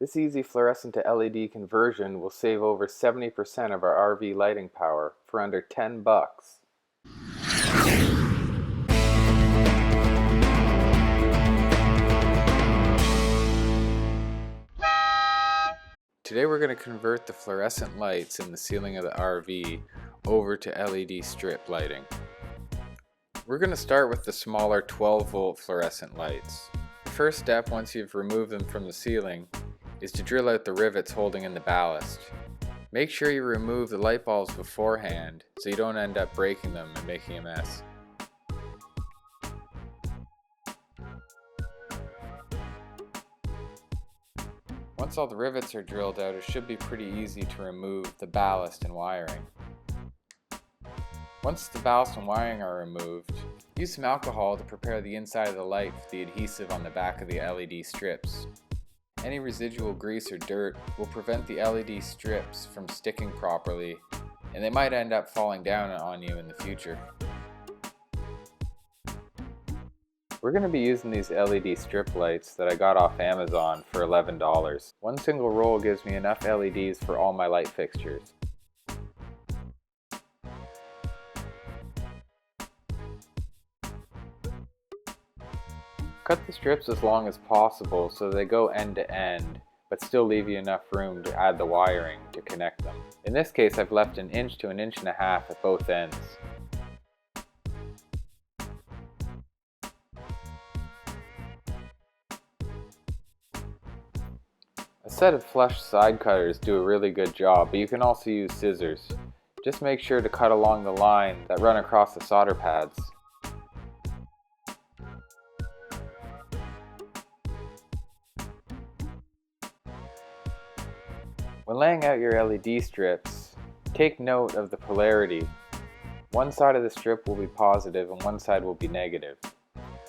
This easy fluorescent to LED conversion will save over 70% of our RV lighting power for under $10. Today we're going to convert the fluorescent lights in the ceiling of the RV over to LED strip lighting. We're going to start with the smaller 12-volt fluorescent lights. The first step, once you've removed them from the ceiling, is to drill out the rivets holding in the ballast. Make sure you remove the light bulbs beforehand so you don't end up breaking them and making a mess. Once all the rivets are drilled out, it should be pretty easy to remove the ballast and wiring. Once the ballast and wiring are removed, use some alcohol to prepare the inside of the light with the adhesive on the back of the LED strips. Any residual grease or dirt will prevent the LED strips from sticking properly, and they might end up falling down on you in the future. We're going to be using these LED strip lights that I got off Amazon for $11. One single roll gives me enough LEDs for all my light fixtures. Cut the strips as long as possible so they go end to end, but still leave you enough room to add the wiring to connect them. In this case, I've left 1 inch to 1.5 inches at both ends. A set of flush side cutters do a really good job, but you can also use scissors. Just make sure to cut along the line that run across the solder pads. When laying out your LED strips, take note of the polarity. One side of the strip will be positive and one side will be negative.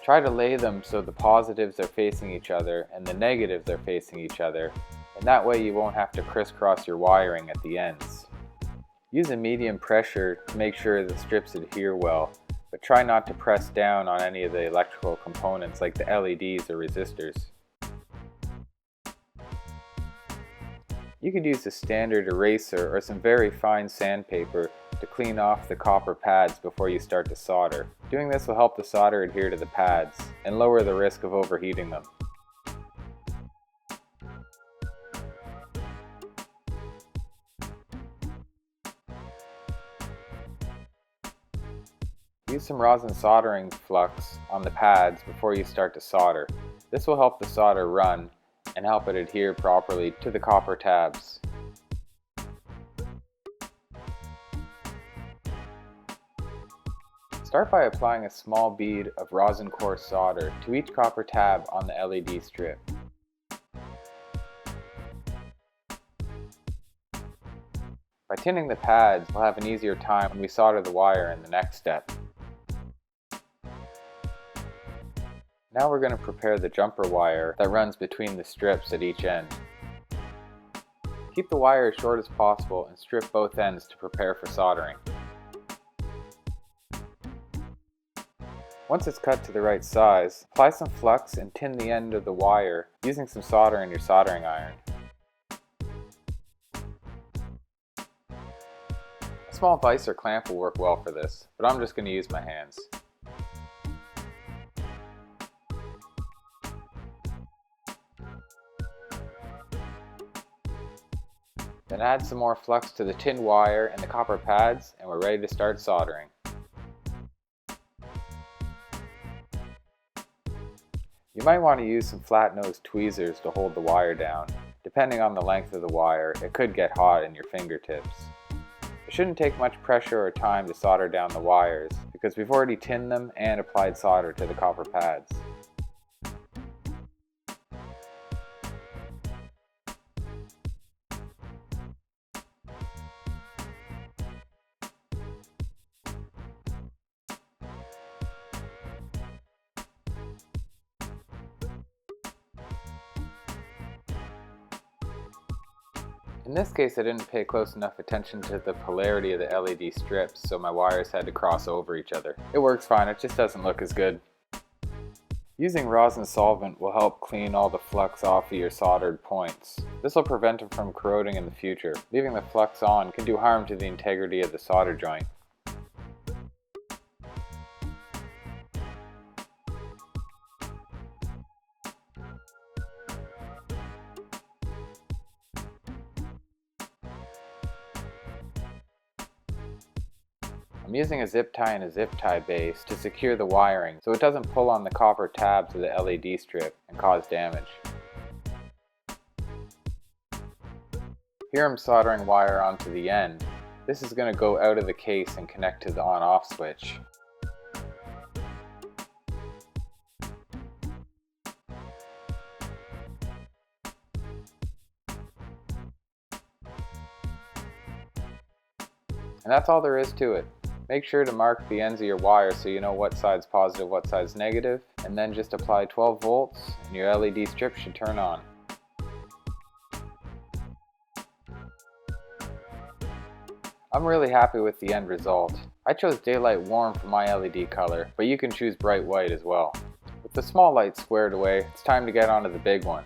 Try to lay them so the positives are facing each other and the negatives are facing each other, and that way you won't have to crisscross your wiring at the ends. Use a medium pressure to make sure the strips adhere well, but try not to press down on any of the electrical components like the LEDs or resistors. You could use a standard eraser or some very fine sandpaper to clean off the copper pads before you start to solder. Doing this will help the solder adhere to the pads and lower the risk of overheating them. Use some rosin soldering flux on the pads before you start to solder. This will help the solder run and help it adhere properly to the copper tabs. Start by applying a small bead of rosin core solder to each copper tab on the LED strip. By tinning the pads, we'll have an easier time when we solder the wire in the next step. Now we're going to prepare the jumper wire that runs between the strips at each end. Keep the wire as short as possible and strip both ends to prepare for soldering. Once it's cut to the right size, apply some flux and tin the end of the wire using some solder in your soldering iron. A small vise or clamp will work well for this, but I'm just going to use my hands. Then add some more flux to the tin wire and the copper pads, and we're ready to start soldering. You might want to use some flat-nosed tweezers to hold the wire down. Depending on the length of the wire, it could get hot in your fingertips. It shouldn't take much pressure or time to solder down the wires, because we've already tinned them and applied solder to the copper pads. In this case, I didn't pay close enough attention to the polarity of the LED strips, so my wires had to cross over each other. It works fine, it just doesn't look as good. Using rosin solvent will help clean all the flux off of your soldered points. This will prevent them from corroding in the future. Leaving the flux on can do harm to the integrity of the solder joint. I'm using a zip tie and a zip tie base to secure the wiring so it doesn't pull on the copper tabs of the LED strip and cause damage. Here I'm soldering wire onto the end. This is going to go out of the case and connect to the on-off switch. And that's all there is to it. Make sure to mark the ends of your wire so you know what side's positive, what side's negative, and then just apply 12 volts and your LED strip should turn on. I'm really happy with the end result. I chose daylight warm for my LED color, but you can choose bright white as well. With the small light squared away, it's time to get onto the big one.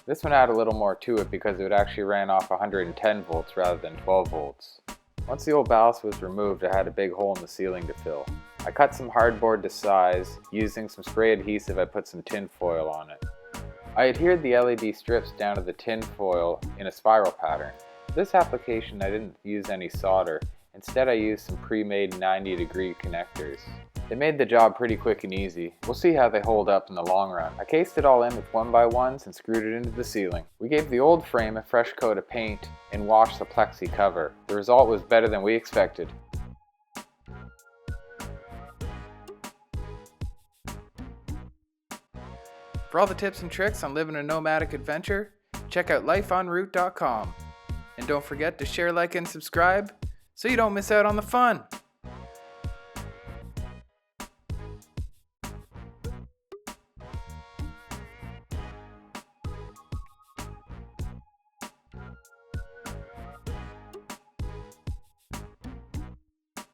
This one had a little more to it because it actually ran off 110 volts rather than 12 volts. Once the old ballast was removed, I had a big hole in the ceiling to fill. I cut some hardboard to size. Using some spray adhesive, I put some tin foil on it. I adhered the LED strips down to the tin foil in a spiral pattern. For this application, I didn't use any solder. Instead, I used some pre-made 90-degree connectors. They made the job pretty quick and easy. We'll see how they hold up in the long run. I cased it all in with 1x1s and screwed it into the ceiling. We gave the old frame a fresh coat of paint and washed the plexi cover. The result was better than we expected. For all the tips and tricks on living a nomadic adventure, check out lifeenroute.com. And don't forget to share, like, and subscribe so you don't miss out on the fun.